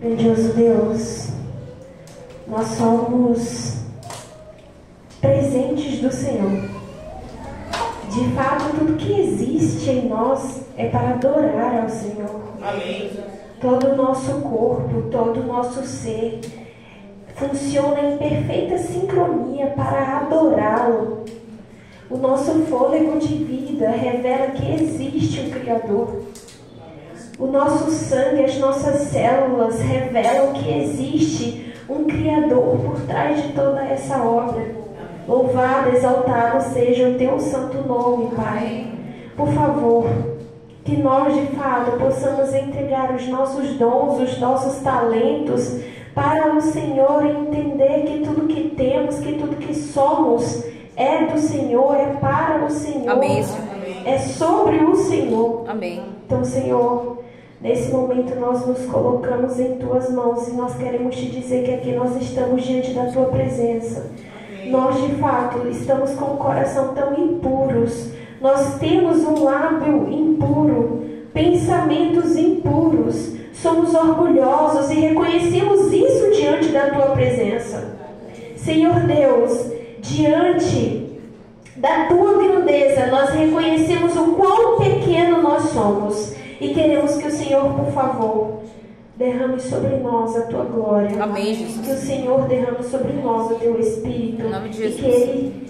Grandioso Deus, nós somos presentes do Senhor. De fato, tudo que existe em nós é para adorar ao Senhor. Amém. Todo o nosso corpo, todo o nosso ser funciona em perfeita sincronia para adorá-lo. O nosso fôlego de vida revela que existe um Criador. O nosso sangue, as nossas células revelam que existe um Criador por trás de toda essa obra. Louvado, exaltado seja o teu santo nome, Pai. Por favor, que nós de fato possamos entregar os nossos dons, os nossos talentos para o Senhor e entender que tudo que temos, que tudo que somos é do Senhor, é para o Senhor. Amém. É sobre o Senhor. Amém. Então, Senhor, nesse momento nós nos colocamos em Tuas mãos e nós queremos Te dizer que aqui nós estamos diante da Tua presença. Nós, de fato, estamos com o coração tão impuros. Nós temos um lábio impuro, pensamentos impuros. Somos orgulhosos e reconhecemos isso diante da Tua presença. Senhor Deus, diante da Tua grandeza, nós reconhecemos o quão pequeno nós somos. E queremos que o Senhor, por favor, derrame sobre nós a Tua glória. Amém, Jesus. Que o Senhor derrame sobre nós o Teu Espírito. Em nome de E Jesus. que Ele,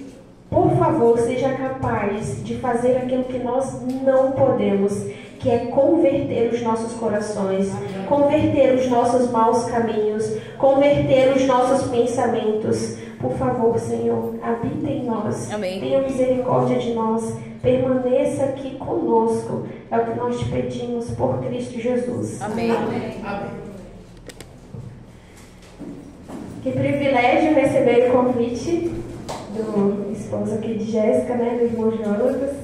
por favor, seja capaz de fazer aquilo que nós não podemos, que é converter os nossos corações, converter os nossos maus caminhos, converter os nossos pensamentos. Por favor, Senhor, habita em nós. Amém. Tenha misericórdia de nós. Permaneça aqui conosco. É o que nós te pedimos por Cristo Jesus. Amém. Amém. Que privilégio receber o convite do esposo aqui de Jéssica, né, do irmão Jonatas.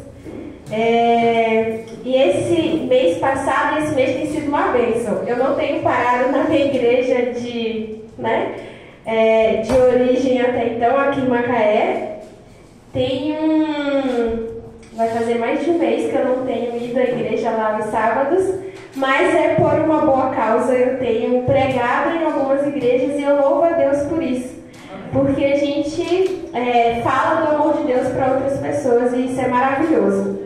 E esse mês passado, esse mês tem sido uma bênção. Eu não tenho parado na minha igreja de origem até então, aqui em Macaé. Vai fazer mais de um mês que eu não tenho ido à igreja lá nos sábados, mas é por uma boa causa. Eu tenho pregado em algumas igrejas e eu louvo a Deus por isso. Porque a gente fala do amor de Deus para outras pessoas e isso é maravilhoso.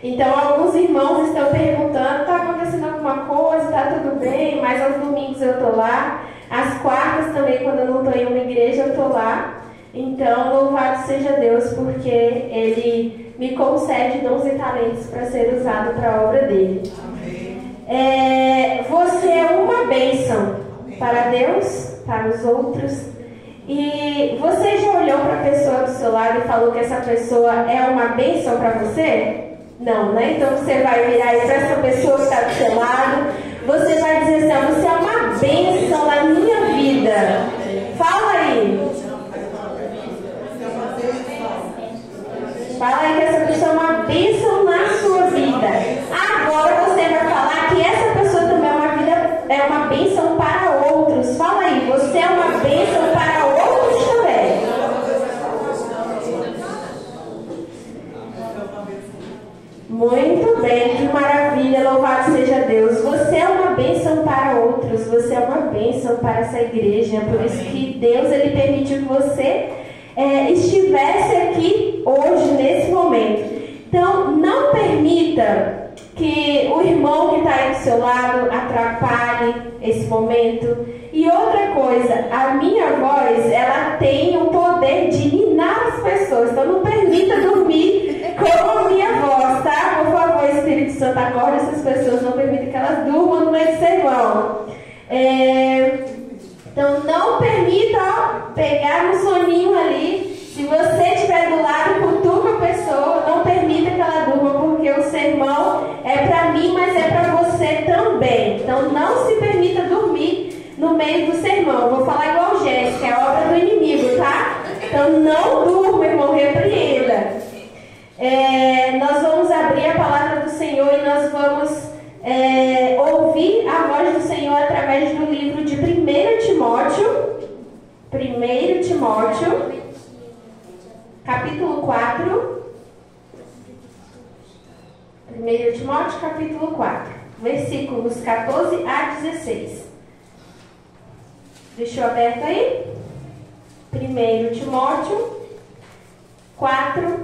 Então, alguns irmãos estão perguntando, está acontecendo alguma coisa, está tudo bem, mas aos domingos eu estou lá. Às quartas também, quando eu não estou em uma igreja, eu estou lá. Então, louvado seja Deus, porque Ele me concede dons e talentos para ser usado para a obra dEle. Você é uma bênção para Deus, para os outros. E você já olhou para a pessoa do seu lado e falou que essa pessoa é uma bênção para você? Não, né? Então você vai virar aí para essa pessoa que está do seu lado. Você vai dizer assim: você é uma bênção na minha vida. Fala aí. Fala aí que essa pessoa é uma bênção na sua vida. Agora você vai falar que essa pessoa também é uma bênção para outros. Fala aí, você é uma bênção para outros também. Muito bem, que maravilha, louvado seja Deus. Você é uma bênção para outros, você é uma bênção para essa igreja. Por isso que Deus, Ele permitiu que você estivesse aqui hoje, nesse momento. Então, não permita que o irmão que está aí do seu lado atrapalhe esse momento. E outra coisa, a minha voz, ela tem o poder de ninar as pessoas. Então, não permita dormir com a minha voz, tá? Por favor, Espírito Santo, acorde essas pessoas. Não permita que elas durmam no meio do sermão. Então, não permita pegar um soninho ali. Se você estiver do lado, cutuca a pessoa. Não permita que ela durma, porque o sermão é para mim, mas é para você também. Então, não se permita dormir no meio do sermão. Vou falar igual Jéssica, é obra do inimigo, tá? Então, não durma, irmão, repreenda. Nós vamos abrir a palavra do Senhor e nós vamos ouvir a voz do Senhor através do livro de 1 Timóteo, capítulo 4. 1 Timóteo, capítulo 4, versículos 14 a 16. Deixou aberto aí? 1 Timóteo 4,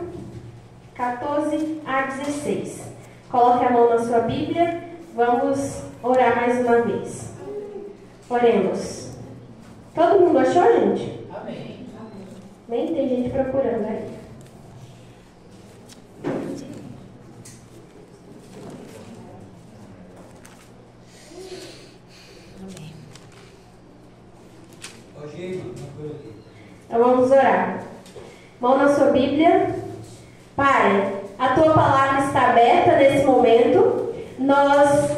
14 a 16. Coloque a mão na sua Bíblia. Vamos orar mais uma vez. Oremos. Todo mundo achou, gente? Amém. Nem tem gente procurando aí. Então vamos orar. Mão na sua Bíblia. Pai, a tua palavra está aberta nesse momento. Nós,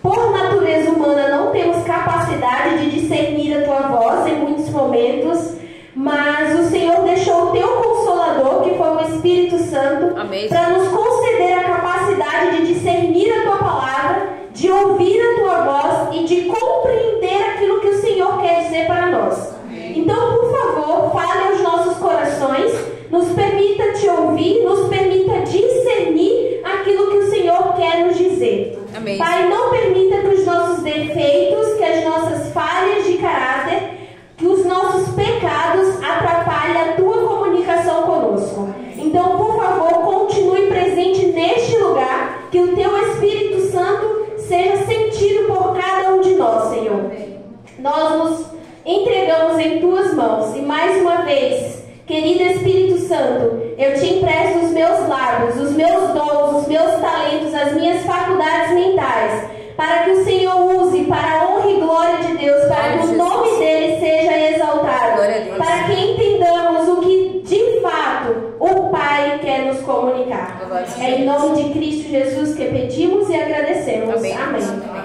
por natureza humana, não temos capacidade de discernir a tua voz em muitos momentos, mas o Senhor deixou o teu Consolador, que foi o Espírito Santo, para nos conceder a capacidade de discernir a tua palavra, de ouvir a tua voz e de compreender aquilo que o Senhor quer dizer para nós. Então, por favor, fale aos nossos corações, nos permita te ouvir, nos permita discernir aquilo que o Senhor quer nos dizer. Amém. Pai, não permita que os nossos defeitos, que as nossas falhas de caráter, que os nossos pecados atrapalhem a tua comunicação conosco. Então, por favor, continue presente neste lugar, que o teu Espírito Santo seja sentido por cada um de nós, Senhor. Nós nos entregamos em tuas mãos e mais uma vez, querido Espírito Santo, eu te empresto os meus lábios, os meus dons, os meus talentos, as minhas faculdades mentais, para que o Senhor use para a honra e glória de Deus, para que o nome dele seja exaltado, para que entendamos o que de fato o Pai quer nos comunicar. É em nome de Cristo Jesus que pedimos e agradecemos. Amém.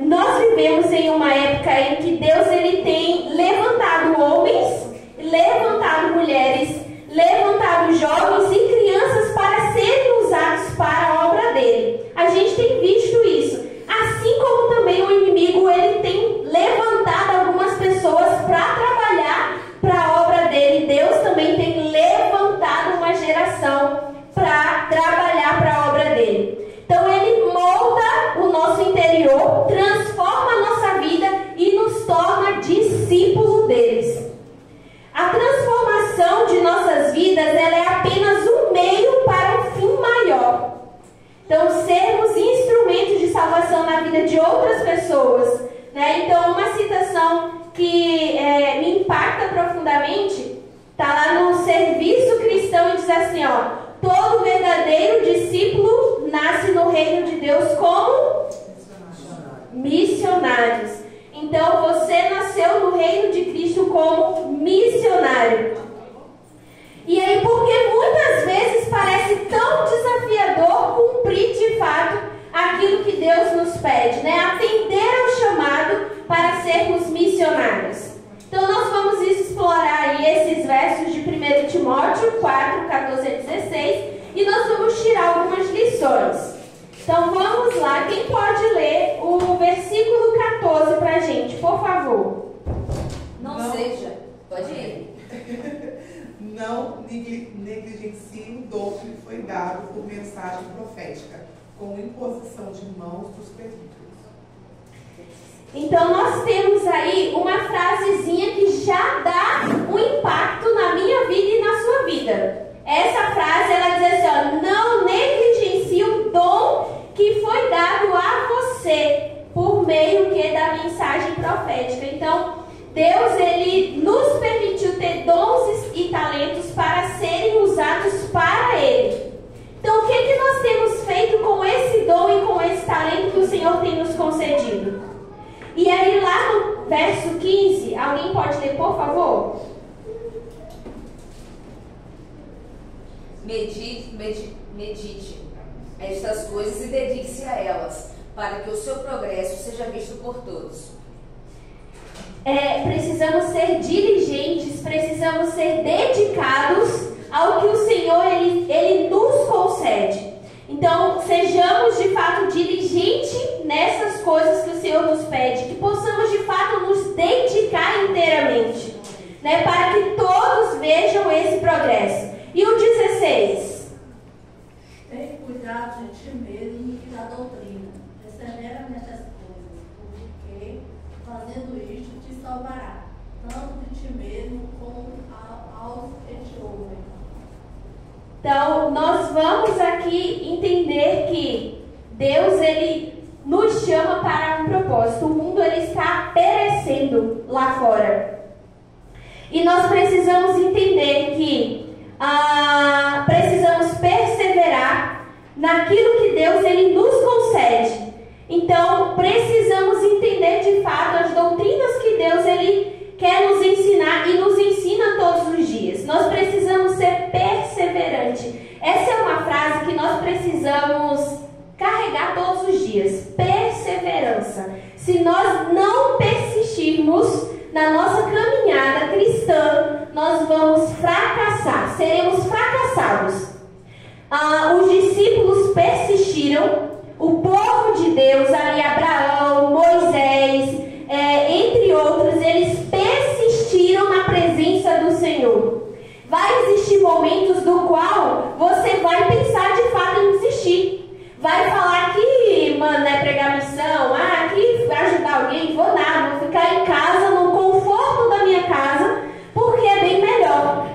Nós vivemos em uma época em que Deus ele tem levantado homens, levantado mulheres, levantado jovens e crianças para serem usados para a obra dele. A gente tem visto isso. Assim como também o inimigo ele tem levantado algumas pessoas para trabalhar para a obra dele. Deus também tem levantado uma geração para trabalhar para a obra dele. Então ele molda o nosso interior, transforma a nossa vida e nos torna discípulo deles. A transformação de nossas vidas ela é apenas um meio para um fim maior. Então sermos instrumentos de salvação na vida de outras pessoas, né? Então uma citação que me impacta profundamente está lá no Serviço Cristão e diz assim, ó: todo verdadeiro discípulo nasce no reino de Deus como missionários. Então você nasceu no reino de Cristo como missionário. E aí, porque muitas vezes parece tão desafiador cumprir de fato aquilo que Deus nos pede, né? Atender ao chamado para sermos missionários. Então nós vamos explorar aí esses versos de 1 Timóteo 4, 14 a 16 e nós vamos tirar algumas lições. Então vamos lá, quem pode ler o versículo 14 para a gente, por favor? Não seja, pode ir. Não negligencie o dom que lhe foi dado por mensagem profética, com imposição de mãos dos presbíteros. Então nós temos aí uma frasezinha que já dá um impacto na minha vida e na sua vida. Essa frase ela diz assim, ó: não negligencie o dom que foi dado a você por meio da mensagem profética. Então Deus ele nos permitiu ter dons e talentos para serem usados para Ele. Então o que nós temos feito com esse dom e com esse talento que o Senhor tem nos concedido? E aí lá no verso 15, alguém pode ler, por favor? Medite estas coisas e dedique-se a elas, para que o seu progresso seja visto por todos. Precisamos ser diligentes, precisamos ser dedicados ao que o Senhor ele nos concede. Então, sejamos de fato diligentes nessas coisas que o Senhor nos pede, que possamos de fato nos dedicar inteiramente, né, para que todos vejam esse progresso. E o 16? Tem cuidado de ti mesmo e da doutrina, persevera nessas coisas, porque aqui entender que Deus, Ele nos chama para um propósito. O mundo, ele está perecendo lá fora. E nós precisamos entender que precisamos perseverar naquilo que Deus, Ele nos concede. Então, precisamos entender de fato as doutrinas que Deus, Ele quer nos ensinar e nos ensina todos os dias. Nós precisamos ser perseverantes. Essa é uma frase que nós precisamos carregar todos os dias. Perseverança. Se nós não persistirmos na nossa caminhada cristã, nós vamos fracassar, seremos fracassados. Os discípulos persistiram, o povo de Deus, ali Abraão, Moisés, entre outros, eles persistiram na presença do Senhor. Vai existir momentos do qual você vai pensar de fato em desistir. Vai falar que, mano, é pregar missão, que ajudar alguém, vou nada, vou ficar em casa, no conforto da minha casa, porque é bem melhor.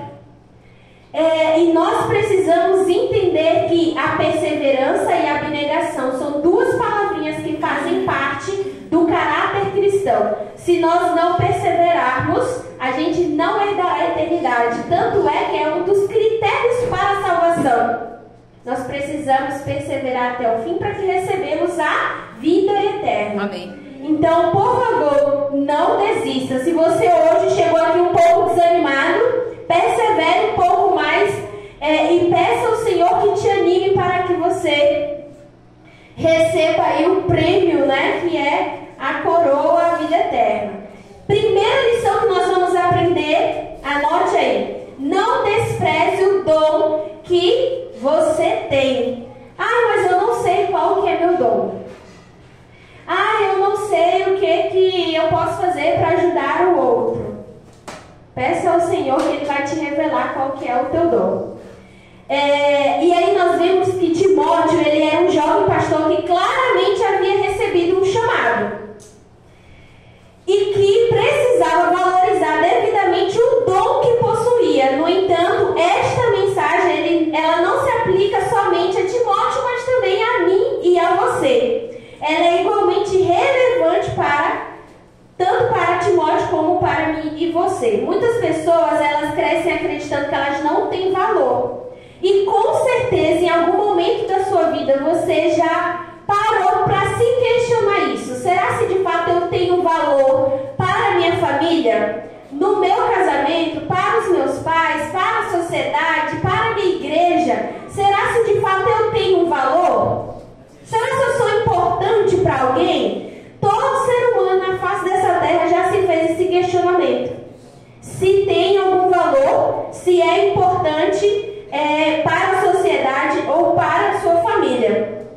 E nós precisamos entender que a perseverança e a abnegação são duas palavrinhas que fazem parte do caráter cristão. Se nós não perseverarmos, a gente não herdará a eternidade. Tanto é que é um dos critérios para a salvação. Nós precisamos perseverar até o fim para que recebamos a vida eterna. Amém. Então, por favor, não desista. Se você hoje chegou aqui um pouco desanimado, persevere um pouco mais e peça ao Senhor que te anime para que você receba aí o prêmio, né, que é a coroa, a vida eterna. Primeira lição que nós vamos aprender, anote aí: não despreze o dom que você tem. Mas eu não sei qual que é meu dom. Eu não sei o que eu posso fazer para ajudar o outro. Peça ao Senhor que Ele vai te revelar qual que é o teu dom. E aí nós vemos que Timóteo, ele era um jovem pastor que claramente havia recebido um chamado. E que precisava valorizar devidamente o dom que possuía. No entanto, esta mensagem, ela não se aplica somente a Timóteo, mas também a mim e a você. Ela é igualmente relevante tanto para Timóteo como para mim e você. Muitas pessoas, elas crescem acreditando que elas não têm valor. E com certeza, em algum momento da sua vida, você já parou para se questionar isso. Será se de fato eu tenho valor para a minha família? No meu casamento, para os meus pais, para a sociedade, para a minha igreja? Será se de fato eu tenho um valor? Será que eu sou importante para alguém? Todo ser humano na face dessa terra já se fez esse questionamento. Se tem algum valor, se é importante para a sociedade ou para a sua família.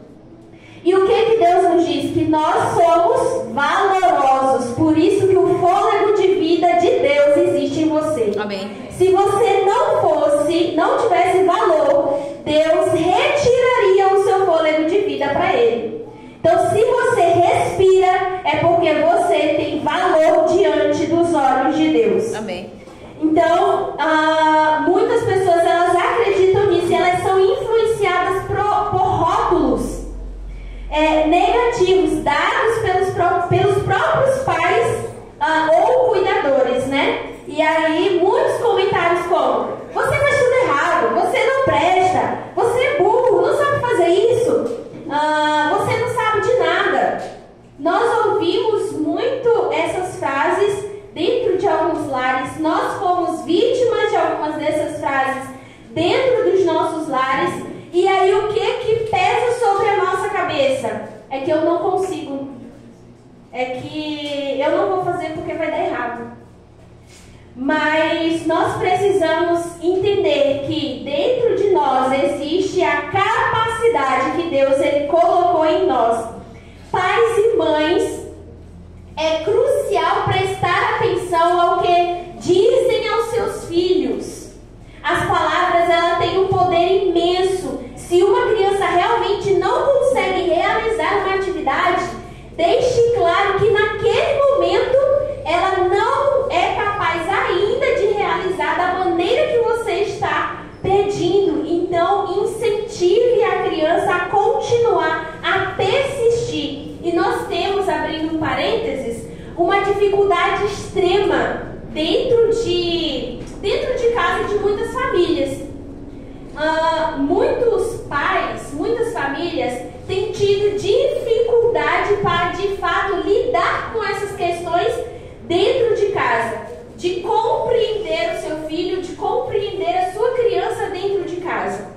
E o que Deus nos diz? Que nós somos valorosos. Por isso que o fôlego de vida de Deus existe em você. Amém. Se você não tivesse valor, Deus retiraria o seu fôlego de vida para Ele. Então, se você respira, é porque você tem valor diante dos olhos de Deus. Amém. Então, muitas pessoas, elas acreditam nisso e elas são influenciadas por rótulos negativos dados pelos próprios pais ou cuidadores, né? E aí, muitos comentários como: você faz tudo errado, você não presta, você é burro, não sabe fazer isso, você não sabe de nada. Nós ouvimos muito essas frases dentro de alguns lares. Nós fomos vítimas de algumas dessas frases dentro dos nossos lares. E aí o que pesa sobre a nossa cabeça? É que eu não consigo. É que eu não vou fazer porque vai dar errado. Mas nós precisamos entender que dentro de nós existe a capacidade que Deus ele colocou em nós. Pais e mães, é crucial prestar atenção ao que dizem aos seus filhos. As palavras, ela têm um poder imenso. Se uma criança realmente não consegue realizar uma atividade, deixe claro que naquele momento ela não é capaz ainda de realizar da maneira que você está pedindo. Então, incentive a parênteses, uma dificuldade extrema dentro de casa de muitas famílias. Muitos pais, muitas famílias têm tido dificuldade para de fato lidar com essas questões dentro de casa, de compreender o seu filho, de compreender a sua criança dentro de casa.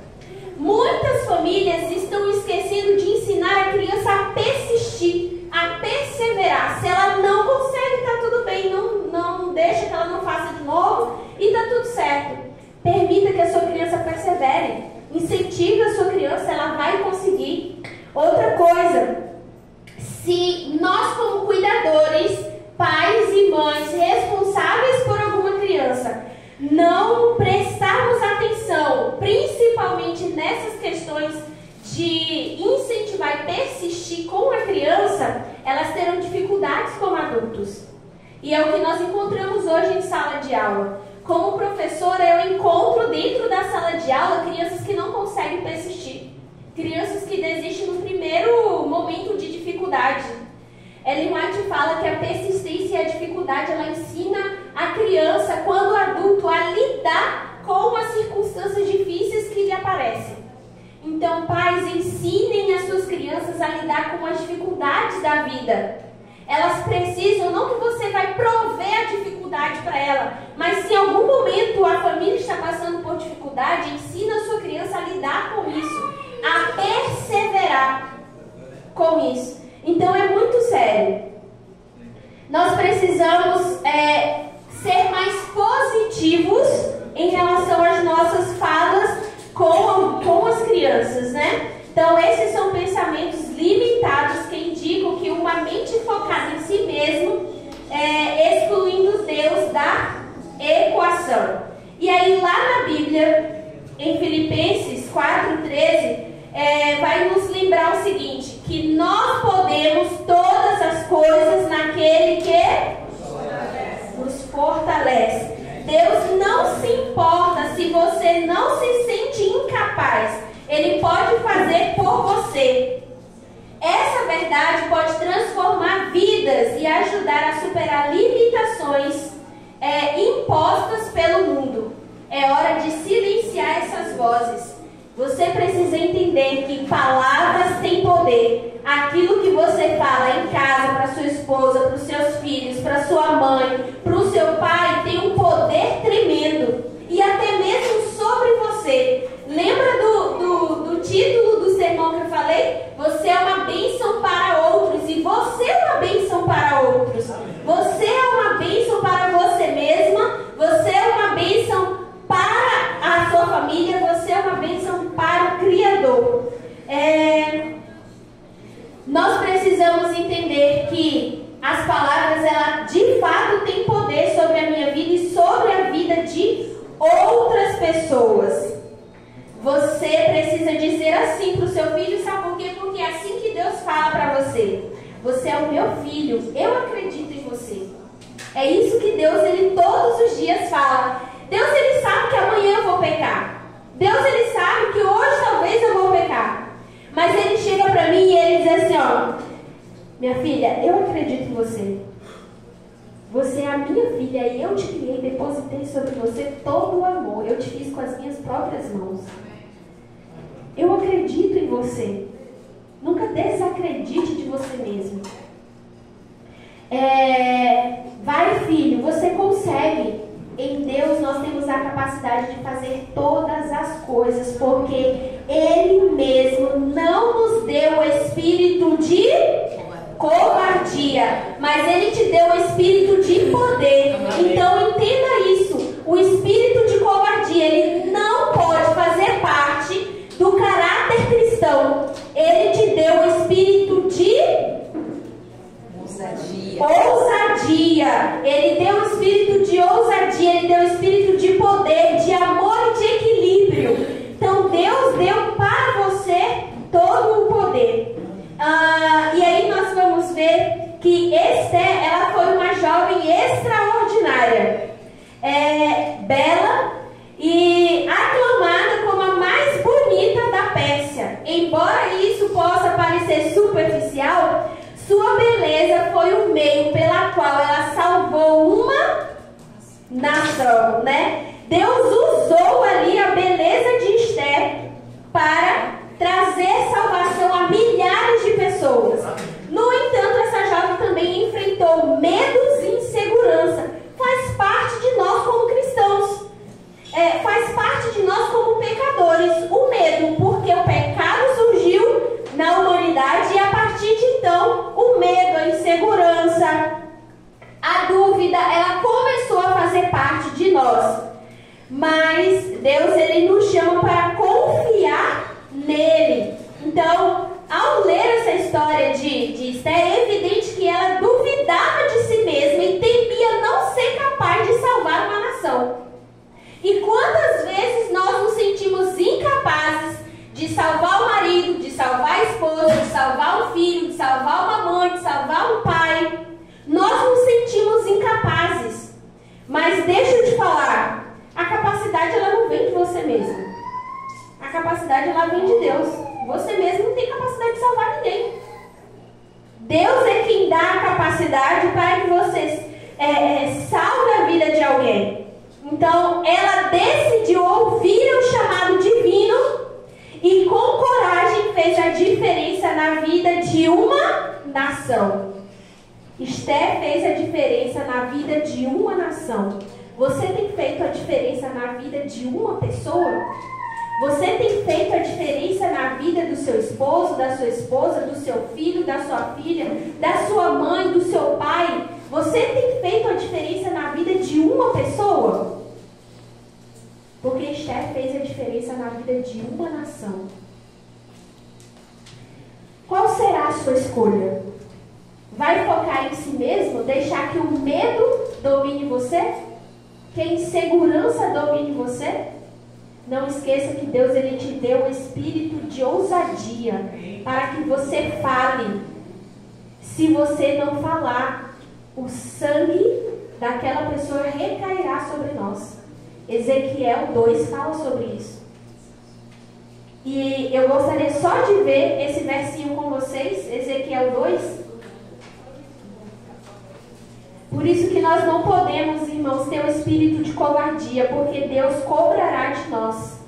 Muitas famílias estão esquecendo de ensinar a criança a persistir, a perseverar. Se ela não consegue, está tudo bem, não deixa que ela não faça de novo e está tudo certo. Permita que a sua criança persevere, incentive a sua criança, ela vai conseguir. Outra coisa, se nós como cuidadores, pais e mães responsáveis por alguma criança, não prestarmos atenção, principalmente nessas questões de incentivar e persistir com a criança, elas terão dificuldades como adultos. E é o que nós encontramos hoje em sala de aula. Como professora, eu encontro dentro da sala de aula crianças que não conseguem persistir. Crianças que desistem no primeiro momento de dificuldade. Ellen White fala que a persistência e a dificuldade, ela ensina a criança, quando adulto, a lidar com as circunstâncias difíceis que lhe aparecem. Então, pais, ensinem as suas crianças a lidar com as dificuldades da vida. Elas precisam, não que você vai prover a dificuldade para ela, mas se em algum momento a família está passando por dificuldade, ensina a sua criança a lidar com isso, a perseverar com isso. Então é muito sério. Nós precisamos ser mais positivos em relação às nossas falas com as crianças, né? Então esses são pensamentos limitados que indicam que uma mente focada em si mesmo, excluindo Deus da equação. E aí lá na Bíblia, em Filipenses 4:13, vai nos lembrar o seguinte, que nós podemos todas as coisas naquele que nos fortalece. Deus não se importa se você não se sente incapaz. Ele pode fazer por você. Essa verdade pode transformar vidas e ajudar a superar limitações impostas pelo mundo. É hora de silenciar essas vozes. Você precisa entender que palavras têm poder. Aquilo que você fala em casa para sua esposa, para os seus filhos, para sua mãe, para o seu pai, tem um poder tremendo. E até mesmo sobre você. Lembra do título do sermão que eu falei? Você é uma bênção para outros. E você é uma bênção para outros. Você é uma bênção para você mesma. Você é uma bênção para a sua família. Você é uma bênção para o Criador. Nós precisamos entender que as palavras, ela de fato têm poder sobre a minha vida e sobre a vida de outras pessoas. Você precisa dizer assim para o seu filho, sabe por quê? Porque é assim que Deus fala para você. Você é o meu filho, eu acredito em você. É isso que Deus, ele todos os dias fala. Deus, ele sabe que amanhã eu vou pecar. Deus, ele sabe que hoje talvez eu vou pecar. Mas ele chega para mim e ele diz assim, ó, minha filha, eu acredito em você. Você é a minha filha e eu te criei, depositei sobre você todo o amor. Eu te fiz com as minhas próprias mãos. Eu acredito em você. Nunca desacredite de você mesmo. Vai, filho, você consegue. Em Deus nós temos a capacidade de fazer todas as coisas, porque Ele mesmo não nos deu o espírito de covardia, mas Ele te deu o espírito de poder. Então entenda isso. O espírito de covardia, ele não pode fazer parte do caráter cristão. Ele te deu o espírito de ousadia. Ele deu o espírito de ousadia, ele deu o espírito de poder, de amor e de equilíbrio. Então Deus deu para você todo o poder. E aí nós vamos ver que Esther, ela foi uma jovem extraordinária, bela e aclamada como a mais bonita da Pérsia. Embora isso possa parecer superficial, sua beleza foi foi o meio pela qual ela salvou uma nação, né? Deus usou ali a beleza de Esther para trazer salvação a milhares de pessoas. No entanto, essa jovem também enfrentou medos e insegurança. Faz parte de nós como cristãos. Faz parte de nós como pecadores. O medo, porque o pecado surgiu na humanidade e a partir de então, o medo, a insegurança, a dúvida, ela começou a fazer parte de nós. Mas Deus, ele nos chama para confiar nele. Então, ao ler essa história de Esther, é evidente que ela duvidava de si mesma e temia não ser capaz de salvar uma nação. E quantas vezes nós nos sentimos incapazes de salvar o marido, de salvar a esposa, de salvar um filho, de salvar uma mãe, de salvar um pai? Nós nos sentimos incapazes. Mas deixa eu te falar, a capacidade ela não vem de você mesmo. A capacidade ela vem de Deus. Você mesmo não tem capacidade de salvar ninguém. Deus é quem dá a capacidade para que você salve a vida de alguém. Então, ela decidiu ouvir o chamado divino e com coragem fez a diferença na vida de uma nação. Esther fez a diferença na vida de uma nação. Você tem feito a diferença na vida de uma pessoa? Você tem feito a diferença na vida do seu esposo, da sua esposa, do seu filho, da sua filha, da sua mãe, do seu pai? Você tem feito a diferença na vida de uma pessoa? Porque Esther fez a diferença na vida de uma nação. Qual será a sua escolha? Vai focar em si mesmo? Deixar que o medo domine você? Que a insegurança domine você? Não esqueça que Deus ele te deu um espírito de ousadia para que você fale. Se você não falar, o sangue daquela pessoa recairá sobre nós. Ezequiel 2 fala sobre isso. E eu gostaria só de ver esse versinho com vocês, Ezequiel 2. Por isso que nós não podemos, irmãos, ter um espírito de covardia, porque Deus cobrará de nós.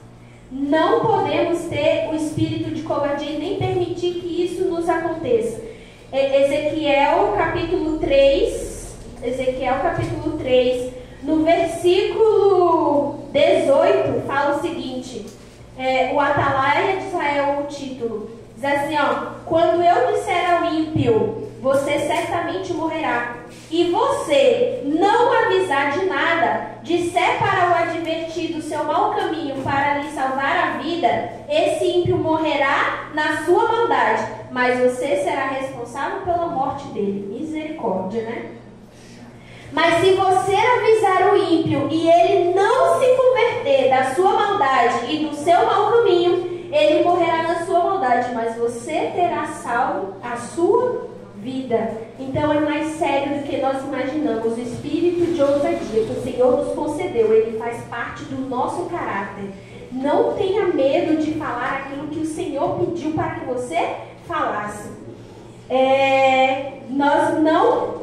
Não podemos ter o espírito de covardia e nem permitir que isso nos aconteça. Ezequiel capítulo 3, no versículo 18, fala o seguinte, o Atalaia de Israel, o título, diz assim, quando eu disser ao ímpio, você certamente morrerá, e você não avisar de nada, disser para o advertir do seu mau caminho para lhe salvar a vida, esse ímpio morrerá na sua maldade, mas você será responsável pela morte dele. Misericórdia, né? Mas se você avisar o ímpio e ele não se converter da sua maldade e do seu mau caminho, ele morrerá na sua maldade, mas você terá salvo a sua vida. Então é mais sério do que nós imaginamos. O espírito de ousadia que o Senhor nos concedeu, ele faz parte do nosso caráter. Não tenha medo de falar aquilo que o Senhor pediu para que você falasse. Nós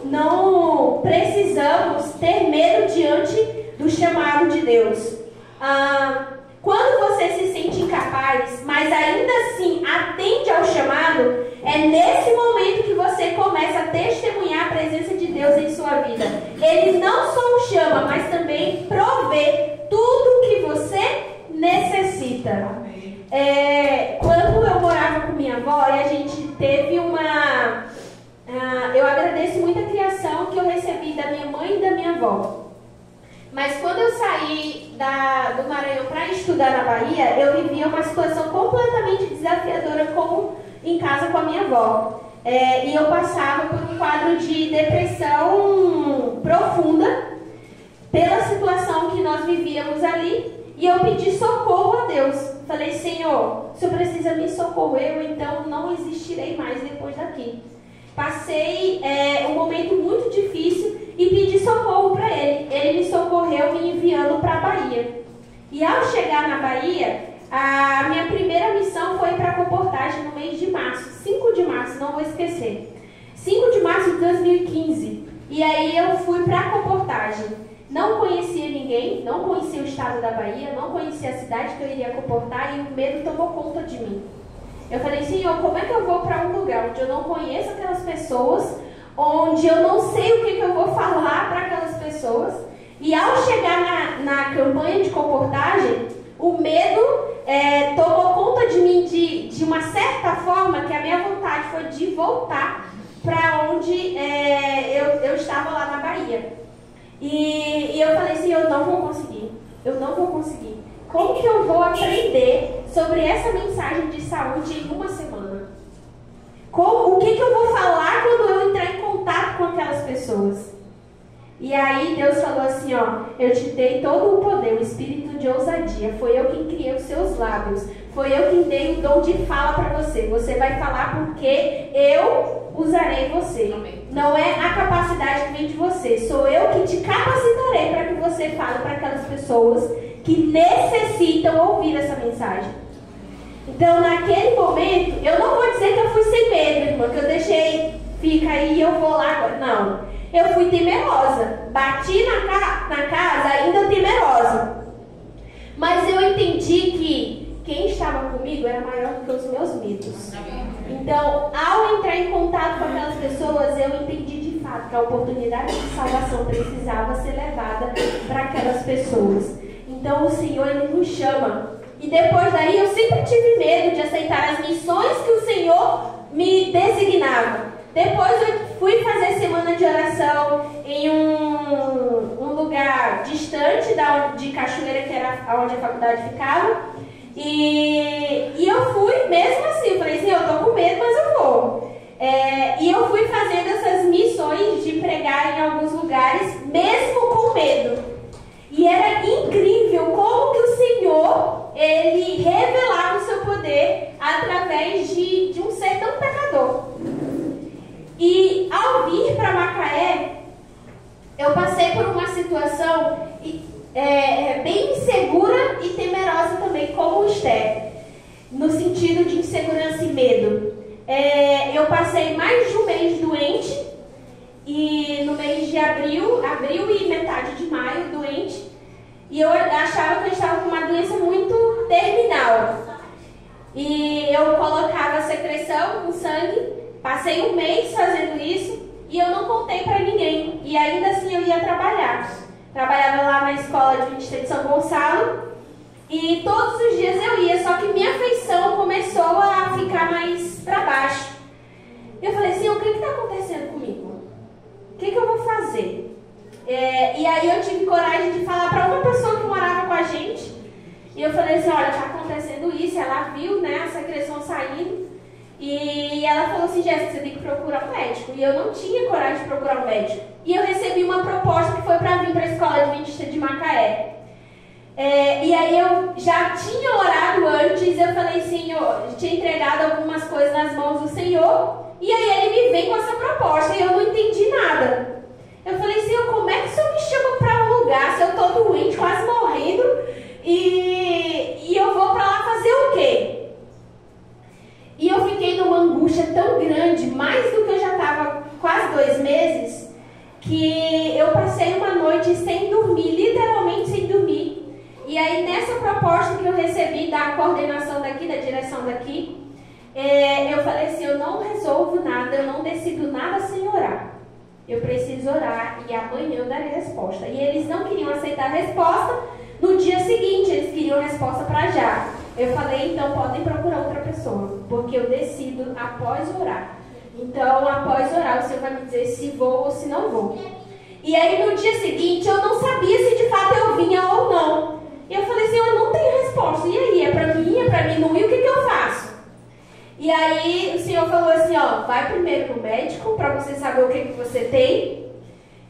não precisamos ter medo diante do chamado de Deus. Quando você se sente incapaz, mas ainda assim atende ao chamado, é nesse momento que você começa a testemunhar a presença de Deus em sua vida. Ele não só o chama, mas também provê tudo que você necessita. Quando eu morava com minha avó, e a gente teve uma... eu agradeço muito a criação que eu recebi da minha mãe e da minha avó. Mas quando eu saí do Maranhão para estudar na Bahia, eu vivia uma situação completamente desafiadora em casa com a minha avó. E eu passava por um quadro de depressão profunda pela situação que nós vivíamos ali. E eu pedi socorro a Deus. Falei, Senhor, o Senhor precisa me socorrer, eu então não existirei mais depois daqui. Passei um momento muito difícil e pedi socorro para ele. Ele me socorreu me enviando para a Bahia. E ao chegar na Bahia, a minha primeira missão foi para a comportagem no mês de março, 5 de março, não vou esquecer. 5 de março de 2015. E aí eu fui para a comportagem. Não conhecia ninguém, não conhecia o estado da Bahia, não conhecia a cidade que eu iria comportar e o medo tomou conta de mim. Eu falei, Senhor, como é que eu vou para um lugar onde eu não conheço aquelas pessoas, onde eu não sei o que eu vou falar para aquelas pessoas? E ao chegar na campanha de comportagem, o medo tomou conta de mim de uma certa forma que a minha vontade foi de voltar para onde eu estava lá na Bahia. E eu falei assim, eu não vou conseguir. Como que eu vou aprender sobre essa mensagem de saúde em uma semana? O que eu vou falar quando eu entrar em contato com aquelas pessoas? E aí Deus falou assim, ó, eu te dei todo o poder, o espírito de ousadia, foi eu quem criei os seus lábios, foi eu quem dei o dom de fala para você. Você vai falar porque eu usarei você. Amém. Não é a capacidade que vem de você, sou eu que te capacitarei para que você fale para aquelas pessoas que necessitam ouvir essa mensagem. Então, naquele momento, eu não vou dizer que eu fui sem medo, irmã, que eu deixei, fica aí e eu vou lá agora. Não, eu fui temerosa, bati na casa ainda temerosa. Mas eu entendi que quem estava comigo era maior do que os meus medos. Então, ao entrar em contato com aquelas pessoas, eu entendi de fato que a oportunidade de salvação precisava ser levada para aquelas pessoas. Então, o Senhor, Ele nos chama. E depois daí, eu sempre tive medo de aceitar as missões que o Senhor me designava. Depois, eu fui fazer semana de oração em um lugar distante de Cachoeira, que era onde a faculdade ficava. E eu fui, mesmo assim, eu falei assim, eu tô com medo, mas eu vou. E eu fui fazendo essas missões de pregar em alguns lugares, mesmo com medo. E era incrível como que o Senhor, Ele revelava o seu poder através de um ser tão pecador. E ao vir para Macaé, eu passei por uma situação bem insegura e temerosa também, como Esther, no sentido de insegurança e medo. Eu passei mais de um mês doente, e no mês de abril e metade de maio doente, e eu achava que eu estava com uma doença muito terminal. E eu colocava secreção com sangue, passei um mês fazendo isso, e eu não contei para ninguém, e ainda assim eu ia trabalhar. Trabalhava lá na escola adventista de São Gonçalo, e todos os dias eu ia, só que minha afeição começou a ficar mais para baixo. Eu falei assim, o que está acontecendo comigo? O que eu vou fazer? E aí eu tive coragem de falar para uma pessoa que morava com a gente, e eu falei assim, olha, está acontecendo isso. Ela viu, né, a secreção saindo, e ela falou assim, Jéssica, você tem que procurar um médico. E eu não tinha coragem de procurar um médico. E eu recebi uma proposta que foi para vir para a escola adventista de Macaé. E aí eu já tinha orado antes, eu falei, Senhor, tinha entregado algumas coisas nas mãos do Senhor, e aí Ele me vem com essa proposta, e eu não entendi nada. Eu falei, Senhor, como é que o Senhor me chama para um lugar, se eu estou doente, quase morrendo, e eu vou para lá fazer o quê? E eu fiquei numa angústia tão grande, mais do que eu já estava quase 2 meses, que eu passei uma noite sem dormir, literalmente sem dormir. E aí nessa proposta que eu recebi da coordenação daqui, da direção daqui, eu falei assim, eu não resolvo nada, eu não decido nada sem orar. Eu preciso orar e amanhã eu darei resposta. E eles não queriam aceitar a resposta no dia seguinte, eles queriam a resposta para já. Eu falei, então podem procurar outra pessoa, porque eu decido após orar. Então, após orar, o Senhor vai me dizer se vou ou se não vou. E aí, no dia seguinte, eu não sabia se de fato eu vinha ou não. E eu falei assim, eu não tenho resposta. E aí, é pra mim não ir, o que eu faço? E aí, o Senhor falou assim, ó, vai primeiro no médico, pra você saber o que você tem.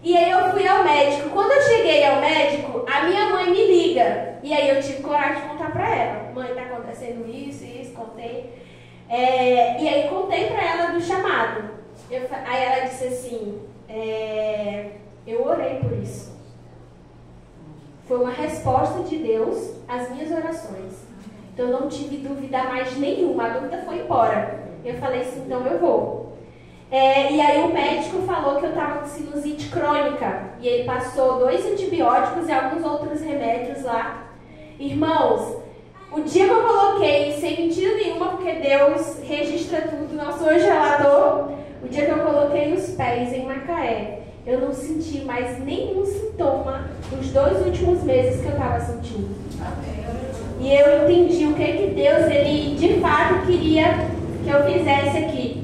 E aí, eu fui ao médico. Quando eu cheguei ao médico, a minha mãe me liga. E aí, eu tive coragem de contar pra ela. Mãe, tá acontecendo isso, contei. E aí, contei pra ela do chamado. Aí ela disse assim, eu orei por isso. Foi uma resposta de Deus às minhas orações. Então, eu não tive dúvida mais nenhuma. A dúvida foi embora. Eu falei assim, então eu vou. E aí o médico falou que eu estava com sinusite crônica. E ele passou 2 antibióticos e alguns outros remédios lá. Irmãos, o dia que eu coloquei, sem mentira nenhuma, porque Deus registra tudo, nosso anjo relator, o dia que eu coloquei os pés em Macaé, eu não senti mais nenhum sintoma nos 2 últimos meses que eu estava sentindo. E eu entendi o que Deus, Ele de fato queria que eu fizesse aqui.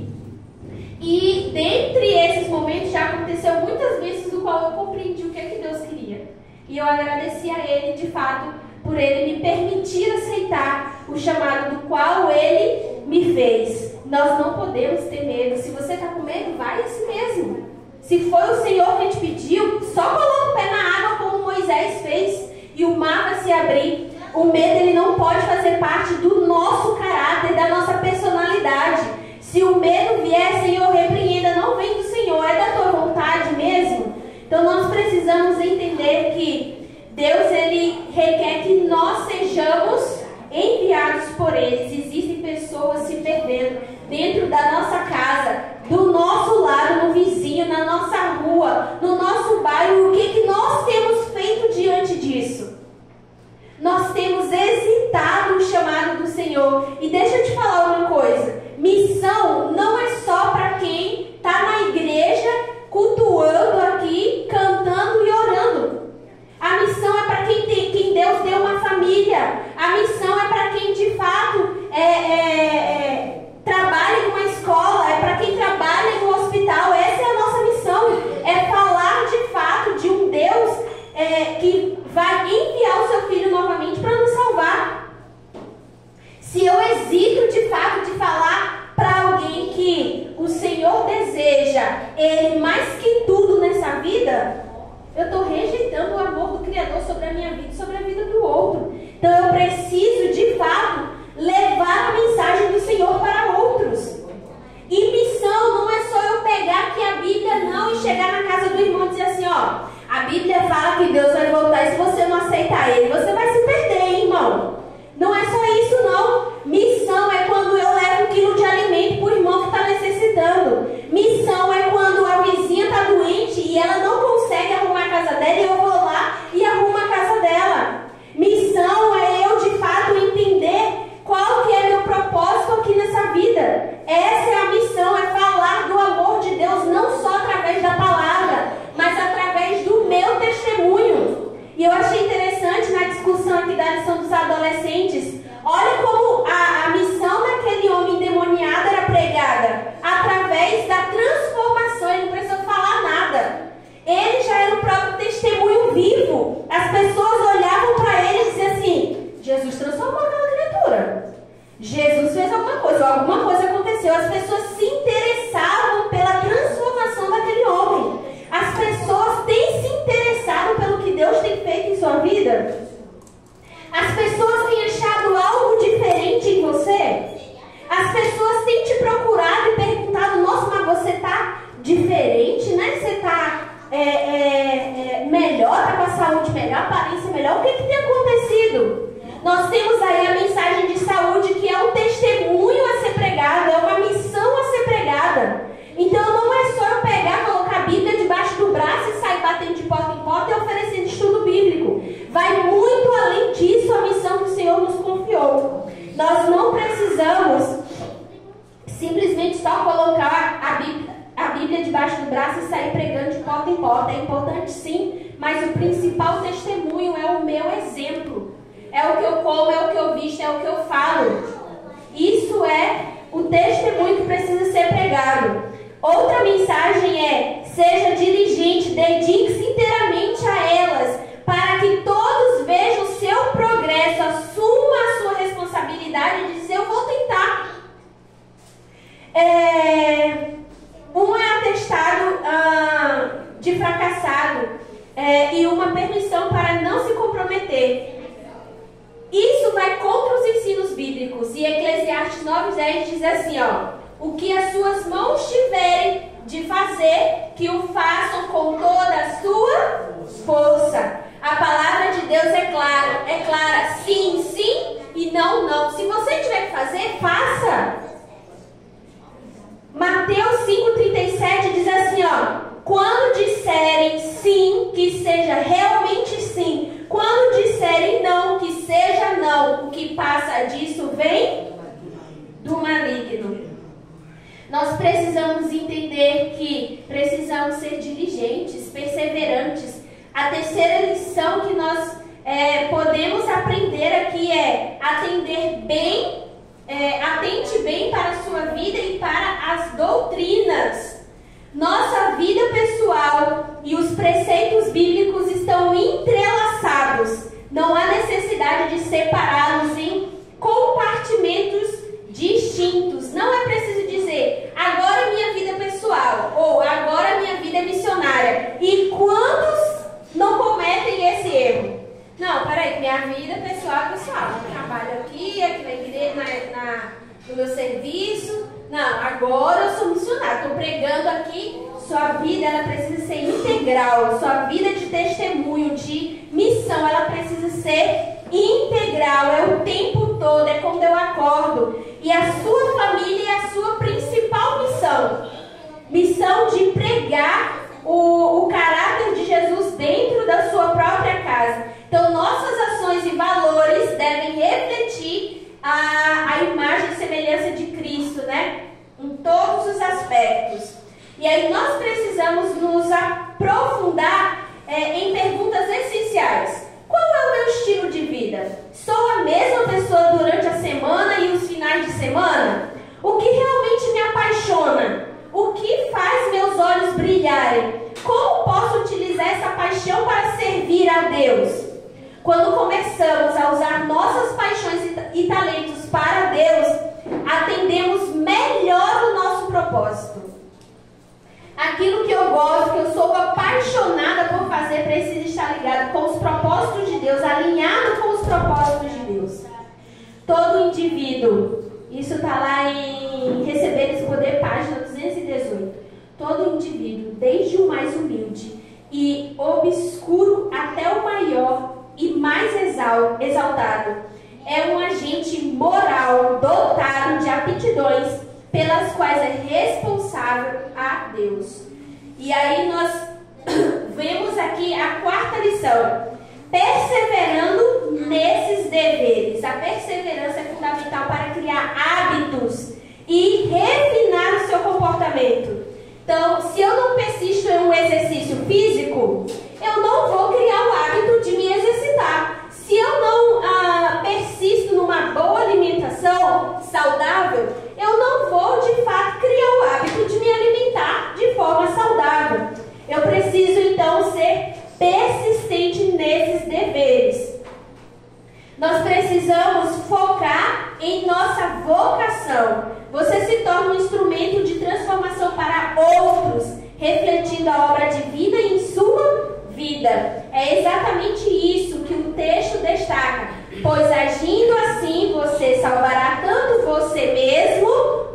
E dentre esses momentos já aconteceu muitas vezes no qual eu compreendi o que Deus queria. E eu agradeci a Ele de fato por Ele me permitir aceitar o chamado do qual Ele me fez. Nós não podemos ter medo. Se você está com medo, vai assim mesmo. Se foi o Senhor que te pediu, só coloca o pé na água como Moisés fez e o mar vai se abrir. O medo, ele não pode fazer parte do nosso caráter, da nossa personalidade. Se o medo vier, Senhor, repreenda, não vem do Senhor, é da tua vontade mesmo. Então nós precisamos entender que Deus, ele requer que nós sejamos enviados por eles. Existem pessoas se perdendo dentro da nossa casa, do nosso lado, no vizinho, na nossa rua, no nosso bairro. O que nós temos feito diante disso? Nós temos hesitado o chamado do Senhor. E deixa eu te falar uma coisa. Missão não é só para quem está na igreja, cultuando aqui, cantando e orando. A missão é para quem Deus deu uma família. A missão é para quem de fato trabalha em uma escola. É para quem trabalha em um hospital. Essa é a nossa missão. É falar de fato de um Deus que vai enviar o seu Filho novamente para nos salvar. Se eu hesito de fato de falar para alguém que o Senhor deseja Ele mais que tudo nessa vida, eu estou rejeitando o amor do Criador sobre a minha vida e sobre a vida do outro. Então eu preciso de fato levar a mensagem do Senhor para outros. E missão não é só eu pegar aqui a Bíblia não e chegar na casa do irmão e dizer assim, ó, a Bíblia fala que Deus vai voltar e se você não aceitar Ele, você vai se perder, hein, irmão. Não é só isso não. Missão é quando eu levo 1 quilo de alimento para o irmão que está necessitando. Missão é quando a vizinha está doente e ela não consegue arrumar a casa dela e eu vou lá e arrumo a casa dela. Missão é eu de fato entender qual que é meu propósito aqui nessa vida. Essa é a missão, é falar do amor de Deus não só através da palavra, mas através do meu testemunho. E eu achei interessante na discussão aqui da lição dos adolescentes, olha como a missão daquele homem endemoniado era pregada através da transformação. Ele não precisou falar nada. Ele já era o próprio testemunho vivo. As pessoas olhavam para ele e diziam assim, Jesus transformou aquela criatura. Jesus fez alguma coisa aconteceu. As pessoas se interessavam pela transformação daquele homem. As pessoas têm se interessado pelo que Deus tem feito em sua vida? As pessoas têm achado algo diferente em você? As pessoas têm te procurado e perguntado, nossa, mas você está diferente, né? Você está melhor, está com a saúde melhor, a aparência melhor. O que tem acontecido? Nós temos aí a mensagem de saúde, que é um testemunho a ser pregado, é uma missão a ser pregada. Então não é só eu pegar, colocar a Bíblia debaixo do braço e sair batendo de porta em porta e oferecendo estudo bíblico. Vai muito além disso a missão que o Senhor nos confiou. Nós não precisamos simplesmente só colocar a Bíblia debaixo do braço e sair pregando de porta em porta. É importante sim, mas o principal testemunho é o meu exemplo. É o que eu como, é o que eu visto, é o que eu falo. Isso é o testemunho que precisa ser pregado. Outra mensagem é, seja diligente, dedique-se inteiramente a elas, para que todos vejam o seu progresso, assuma a sua responsabilidade de dizer, eu vou tentar. Um é atestado de fracassado e uma permissão para não se comprometer. Isso vai contra os ensinos bíblicos. E Eclesiastes 9:10 diz assim, ó, o que as suas mãos tiverem de fazer, que o façam com toda a sua força. A palavra de Deus é clara, sim, sim e não, não. Se você tiver que fazer, faça. Mateus 5:36 Quando disserem sim, que seja realmente sim. Quando disserem não, que seja não. O que passa disso vem do maligno. Nós precisamos entender que precisamos ser diligentes, perseverantes. A terceira lição que nós podemos aprender aqui é atender bem, atente bem para a sua vida e para as doutrinas. Nossa vida pessoal e os preceitos bíblicos estão entrelaçados. Não há necessidade de separá-los em compartimentos distintos. Não é preciso dizer, agora minha vida pessoal, ou agora minha vida missionária. E quantos não cometem esse erro? Não, peraí, minha vida pessoal é pessoal. Eu trabalho aqui na igreja, no meu serviço. Não, agora eu sou missionário, estou pregando aqui. Sua vida, ela precisa ser integral. Sua vida de testemunho, de missão, ela precisa ser integral. É o tempo todo, é quando eu acordo. E a sua família é a sua principal missão. Missão de pregar o caráter de Jesus dentro da sua própria casa. Então, nossas ações e valores devem refletir a imagem e semelhança de Cristo, né? Em todos os aspectos. E aí nós precisamos nos aprofundar em perguntas essenciais. Qual é o meu estilo de vida? Sou a mesma pessoa durante a semana e os finais de semana? O que realmente me apaixona? O que faz meus olhos brilharem? Como posso utilizar essa paixão para servir a Deus? Quando começamos a usar nossas paixões e talentos para Deus, atendemos melhor o nosso propósito. Aquilo que eu gosto, que eu sou apaixonada por fazer, precisa estar ligado com os propósitos de Deus, alinhado com os propósitos de Deus. Todo indivíduo, isso está lá em Receber esse Poder, página 218. Todo indivíduo, desde o mais humilde e obscuro até o maior e mais exaltado, é um agente moral dotado de aptidões pelas quais é responsável a Deus. E aí nós vemos aqui a quarta lição. Perseverando nesses deveres. A perseverança é fundamental para criar hábitos e refinar o seu comportamento. Então, se eu não persisto em um exercício físico, eu não vou criar o hábito de me exercitar. Se eu não persisto numa boa alimentação saudável, eu não vou, de fato, criar o hábito de me alimentar de forma saudável. Eu preciso, então, ser persistente nesses deveres. Nós precisamos focar em nossa vocação. Você se torna um instrumento de transformação para outros, refletindo a obra divina em sua vida. É exatamente isso que o texto destaca. Pois agindo assim, você salvará tanto você mesmo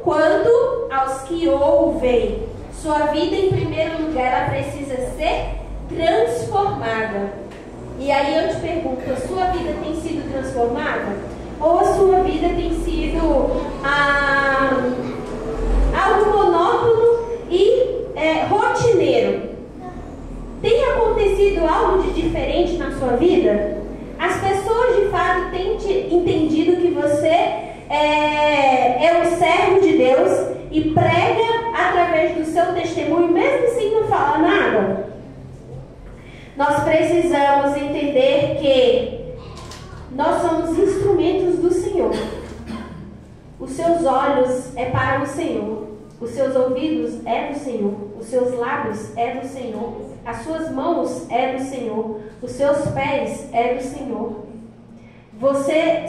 quanto aos que ouvem. Sua vida, em primeiro lugar, ela precisa ser transformada. E aí eu te pergunto, a sua vida tem sido transformada? Ou a sua vida tem sido algo monótono e rotineiro? Tem acontecido algo de diferente na sua vida? As pessoas de fato têm entendido que você é um servo de Deus e prega através do seu testemunho, mesmo sem não falar nada? Nós precisamos entender que nós somos instrumentos do Senhor. Os seus olhos é para o Senhor, os seus ouvidos é do Senhor, os seus lábios é do Senhor, as suas mãos é do Senhor, os seus pés é do Senhor.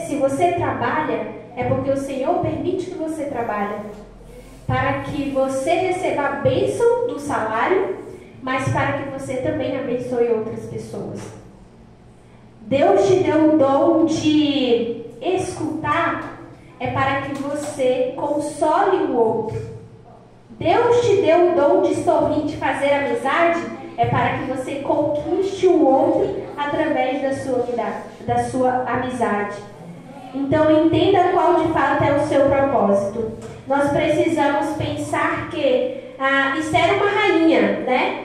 Se você trabalha, é porque o Senhor permite que você trabalhe, para que você receba a bênção do salário, mas para que você também abençoe outras pessoas. Deus te deu o dom de escutar, é para que você console o outro. Deus te deu o dom de sorrir, de fazer amizade, é para que você conquiste o outro através da sua amizade. Então entenda qual de fato é o seu propósito. Nós precisamos pensar que Esther era uma rainha, né?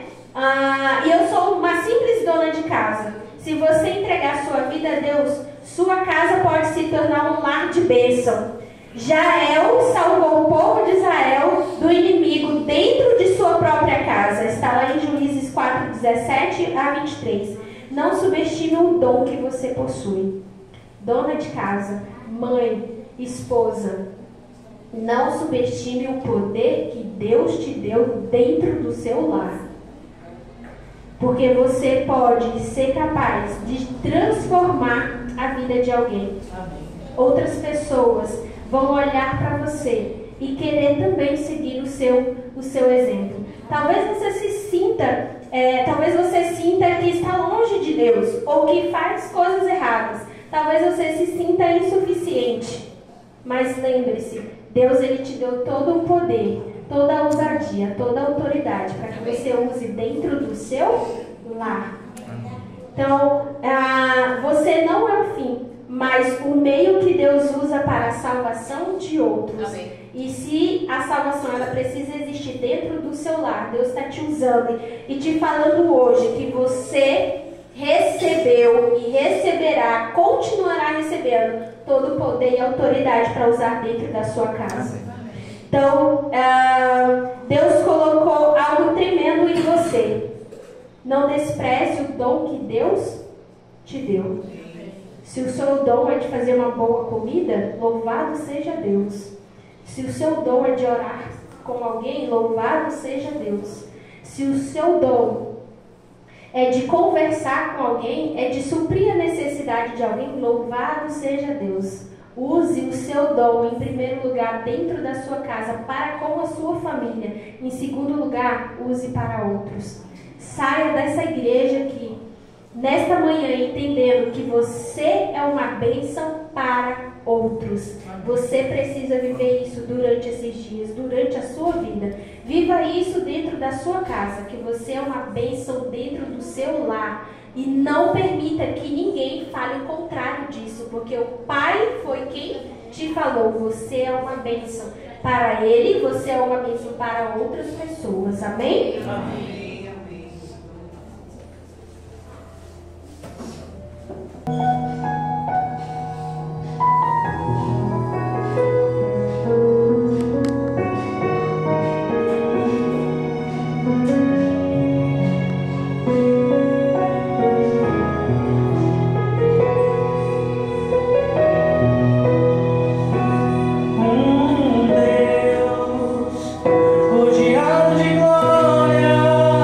casa. Se você entregar sua vida a Deus, sua casa pode se tornar um lar de bênção. Jael salvou o povo de Israel do inimigo dentro de sua própria casa. Está lá em Juízes 4, 17 a 23. Não subestime o dom que você possui. Dona de casa, mãe, esposa, não subestime o poder que Deus te deu dentro do seu lar. Porque você pode ser capaz de transformar a vida de alguém. Outras pessoas vão olhar para você e querer também seguir o seu exemplo. Talvez você sinta que está longe de Deus ou que faz coisas erradas. Talvez você se sinta insuficiente. Mas lembre-se, Deus ele te deu todo o poder, toda a ousadia, toda a autoridade para que você use dentro do seu lar. Então, você não é o fim, mas o meio que Deus usa para a salvação de outros. Amém. E se a salvação ela precisa existir dentro do seu lar, Deus está te usando e te falando hoje que você recebeu e receberá, continuará recebendo todo o poder e autoridade para usar dentro da sua casa. Então, Deus colocou algo tremendo em você. Não despreze o dom que Deus te deu. Se o seu dom é de fazer uma boa comida, louvado seja Deus. Se o seu dom é de orar com alguém, louvado seja Deus. Se o seu dom é de conversar com alguém, é de suprir a necessidade de alguém, louvado seja Deus. Use o seu dom, em primeiro lugar, dentro da sua casa, para com a sua família. Em segundo lugar, use para outros. Saia dessa igreja aqui, nesta manhã, entendendo que você é uma bênção para outros. Você precisa viver isso durante esses dias, durante a sua vida. Viva isso dentro da sua casa, que você é uma bênção dentro do seu lar. E não permita que ninguém fale o contrário disso, porque o Pai foi quem te falou. Você é uma bênção para Ele, você é uma bênção para outras pessoas. Amém? Amém. Deus, rodeado de glória.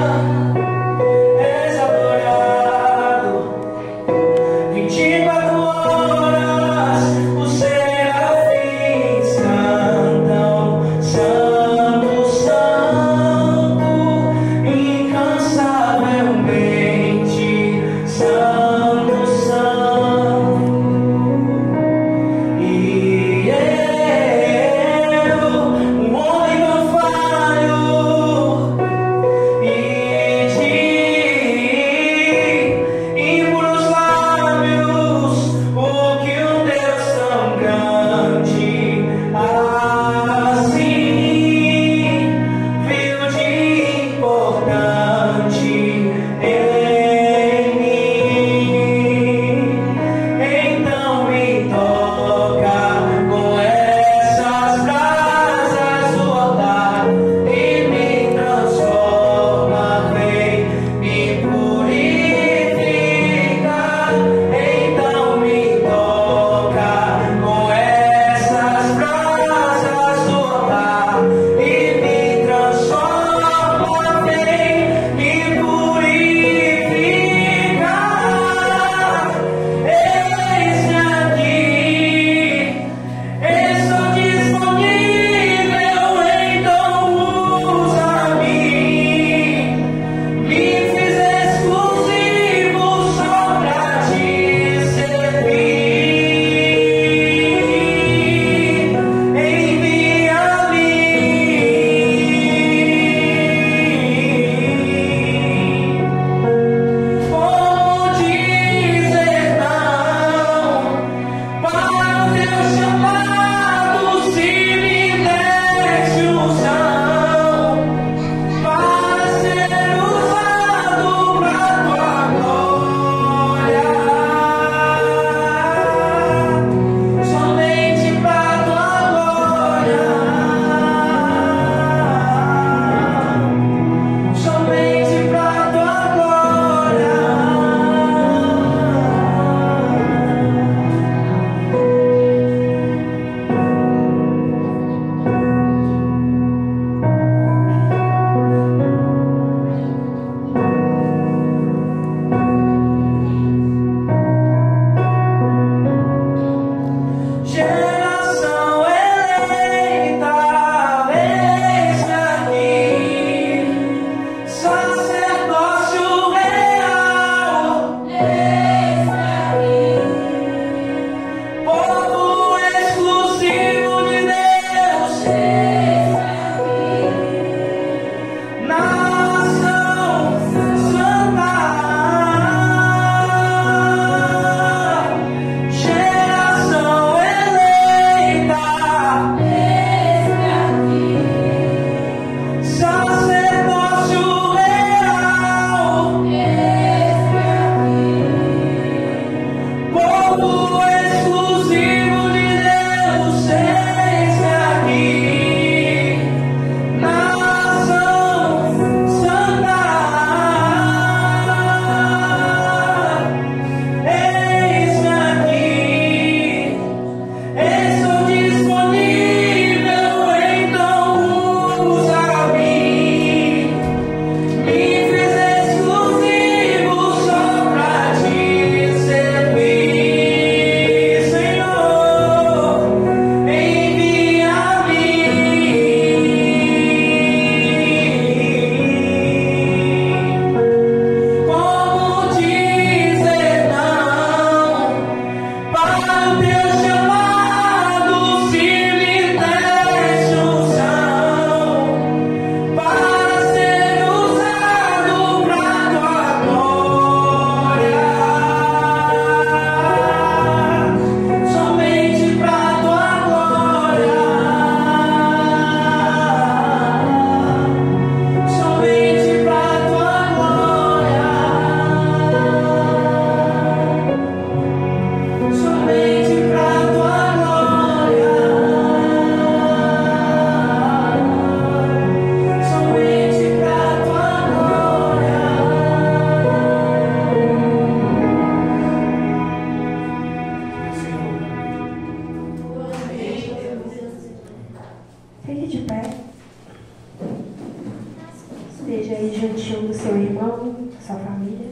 irmão, a sua família.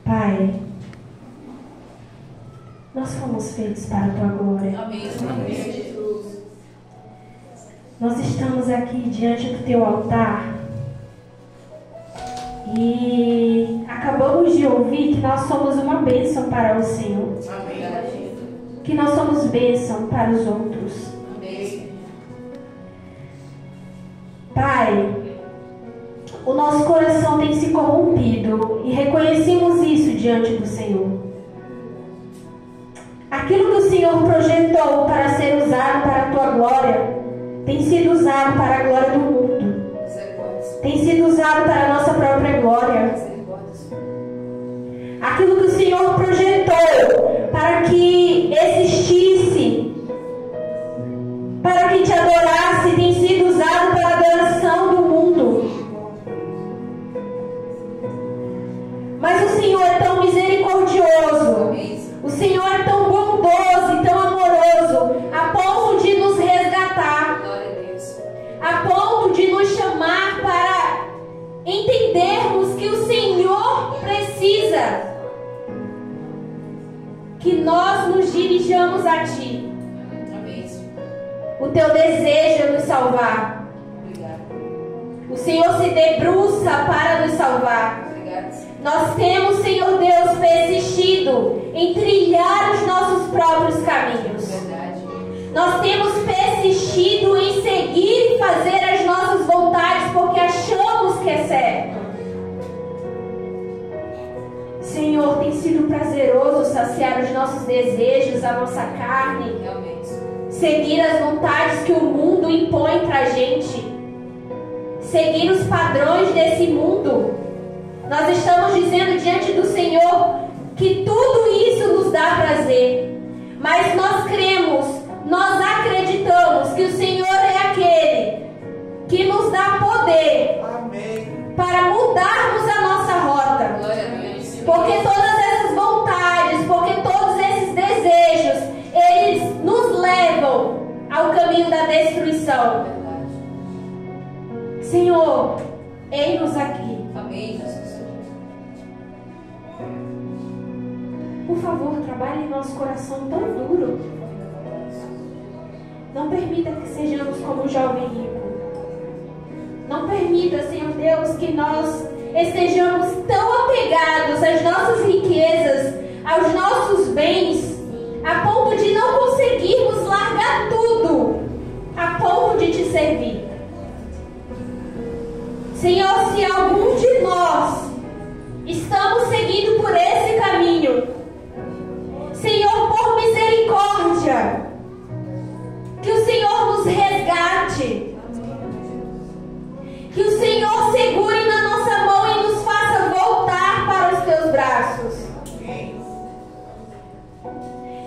Pai, nós fomos feitos para a Tua glória. Amém. Jesus. Nós estamos aqui diante do Teu altar e acabamos de ouvir que nós somos uma bênção para o Senhor. Amém. Que nós somos bênção para os outros. Amém. Pai, o nosso coração tem se corrompido e reconhecemos isso diante do Senhor. Aquilo que o Senhor projetou para ser usado para a Tua glória tem sido usado para a glória do mundo. Tem sido usado para a nossa própria glória. Aquilo que o Senhor projetou para que existisse, para que Te adorasse, tem sido usado para a adoração do mundo. Mas o Senhor é tão misericordioso, o Senhor é tão bondoso e tão amoroso, a ponto de nos resgatar, a ponto de nos chamar para entendermos que o Senhor precisa que nós nos dirijamos a Ti. O Teu desejo é nos salvar. O Senhor se debruça para nos salvar. Nós temos, Senhor Deus, persistido em trilhar os nossos próprios caminhos. Nós temos persistido em seguir e fazer as nossas vontades porque achamos que é certo. Senhor, tem sido prazeroso saciar os nossos desejos, a nossa carne, seguir as vontades que o mundo impõe pra gente, seguir os padrões desse mundo. Nós estamos dizendo diante do Senhor que tudo isso nos dá prazer, mas nós cremos, nós acreditamos que o Senhor é aquele que nos dá poder. Amém. Para mudarmos a nossa rota, porque todas essas vontades, porque todos esses desejos, eles nos levam ao caminho da destruição. Senhor, eis-nos aqui. Amém, Jesus. Por favor, trabalhe em nosso coração tão duro. Não permita que sejamos como o jovem rico. Não permita, Senhor Deus, que nós estejamos tão apegados às nossas riquezas, aos nossos bens, a ponto de não conseguirmos largar tudo, a ponto de Te servir. Senhor, se algum de nós estamos seguindo por esse caminho, Senhor, por misericórdia, que o Senhor nos resgate, que o Senhor segure na nossa mão e nos faça voltar para os Teus braços.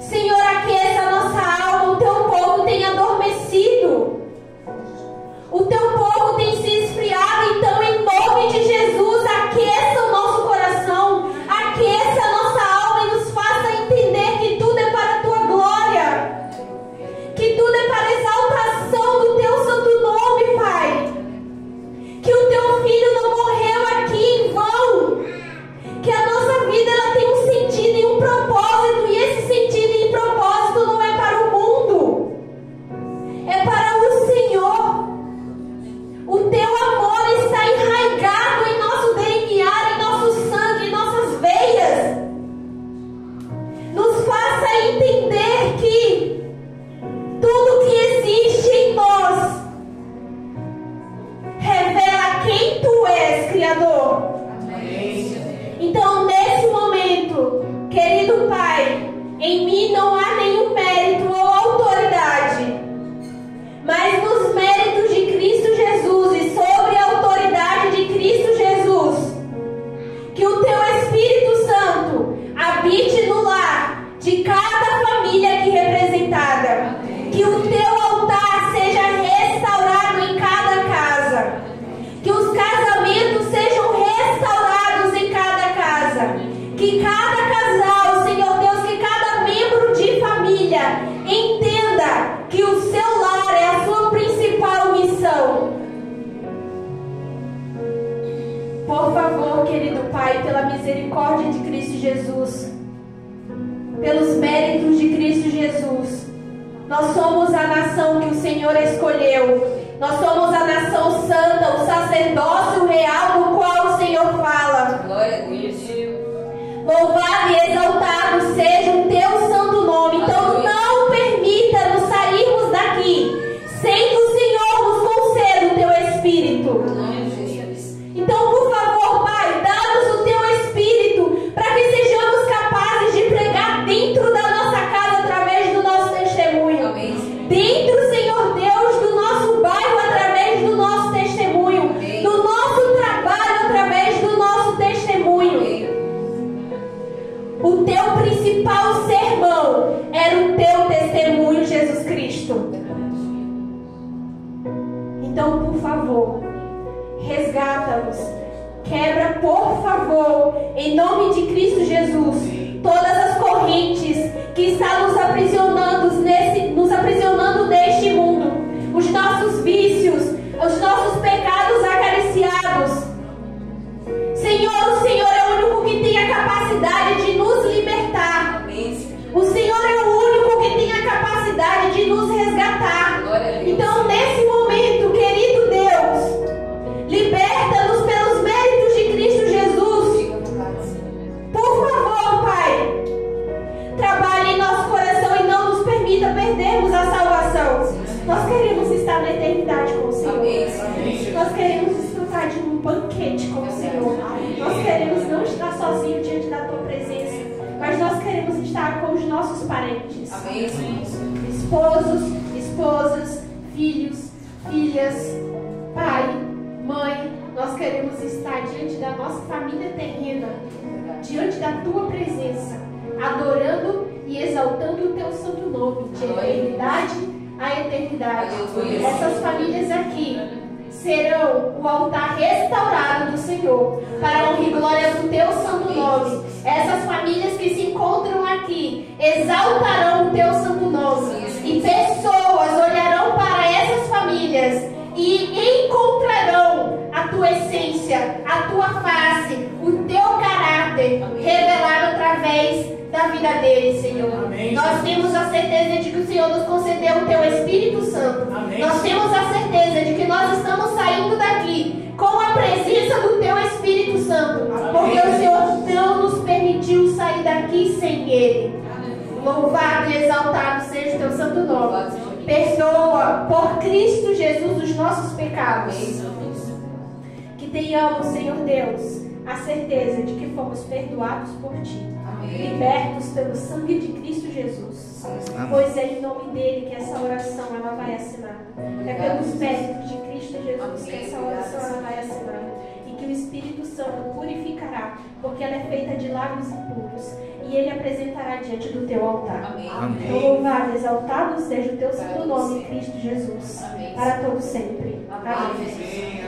Senhor, aqueça a nossa alma. O Teu povo tem adormecido, o Teu povo tem se esfriado. Então, em nome de Jesus, aqueça o nosso coração, aqueça a nossa alma e nos faça entender que tudo é para a Tua glória, que tudo é para a exaltação do Teu santo nome, Pai. Que o Teu Filho não morreu aqui em vão, que a nossa vida ela tem um sentido e um propósito, e esse sentido e propósito não é para o mundo, é para o Senhor. O Teu amor está enraizado em nosso DNA, em nosso sangue, em nossas veias. Nos faça entender que tudo que existe em nós revela quem Tu és, Criador. Então, nesse momento, querido Pai, em mim não há nenhum mérito ou autoridade, mas nos méritos de Cristo Jesus e sobre a autoridade de Cristo Jesus, que o Teu Espírito Santo habite no lar de cada família aqui representada, que o Teu altar seja restaurado em cada casa, que os casamentos sejam restaurados em cada casa, que cada casal, Senhor Deus, que cada membro de favor, querido Pai, pela misericórdia de Cristo Jesus, pelos méritos de Cristo Jesus, nós somos a nação que o Senhor escolheu. Nós somos a nação santa, o sacerdócio real do qual o Senhor fala. Glória a Deus. Louvado e exaltado seja o teu santo nome. Então não permita-nos sairmos daqui sem que o Senhor nos conceda o teu Espírito. Então, por favor, Pai, dá-nos o teu Espírito para que sejamos capazes de pregar dentro da nossa casa através do nosso testemunho. Amém. Dentro, Senhor Deus, do nosso bairro através do nosso testemunho. Amém. Do nosso trabalho através do nosso testemunho. Amém. O teu principal sermão era o teu testemunho, Jesus Cristo. Então, por favor, resgata-nos. Quebra, por favor, em nome de Cristo Jesus, todas as correntes que estão nos aprisionando neste mundo. Os nossos vícios, os nossos pecados acariciados. Senhor, o Senhor é o único que tem a capacidade de nos libertar. O Senhor é o único que tem a capacidade de nos resgatar. Então, nesse momento, querido Deus, liberta-nos pelos méritos de Cristo Jesus. Por favor, Pai, trabalhe em nosso coração e não nos permita perdermos a salvação. Nós queremos estar na eternidade com o Senhor. Nós queremos desfrutar de um banquete com o Senhor. Nós queremos não estar sozinhos diante da Tua presença, mas nós queremos estar com os nossos parentes. Esposos, esposas, filhos, filhas, pai, mãe. Nós queremos estar diante da nossa família terrena, diante da Tua presença, adorando e exaltando o Teu santo nome, de eternidade a eternidade. Essas famílias aqui serão o altar restaurado do Senhor, para a honra e glória do Teu santo nome. Essas famílias que se encontram aqui exaltarão o Teu santo nome, e pessoas olharão para essas famílias e encontrarão a Tua essência, a Tua face, o Teu caráter revelado através da vida deles, Senhor. Amém. Nós temos a certeza de que o Senhor nos concedeu o Teu Espírito Santo. Amém. Nós temos a certeza de que nós estamos saindo daqui com a presença do Teu Espírito Santo, porque o Senhor não nos permitiu sair daqui sem Ele. Louvado e exaltado seja o Teu santo nome. Perdoa por Cristo Jesus os nossos pecados. Que tenhamos, Senhor Deus, a certeza de que fomos perdoados por Ti, libertos pelo sangue de Cristo Jesus. Pois é em nome dele que essa oração ela vai assinar. É pelos méritos de Cristo Jesus que essa oração ela vai assinar. E que o Espírito Santo purificará, porque ela é feita de lábios impuros, e ele apresentará diante do teu altar. Então, louvado, exaltado seja o teu santo nome, Cristo Jesus, para todo sempre. Amém.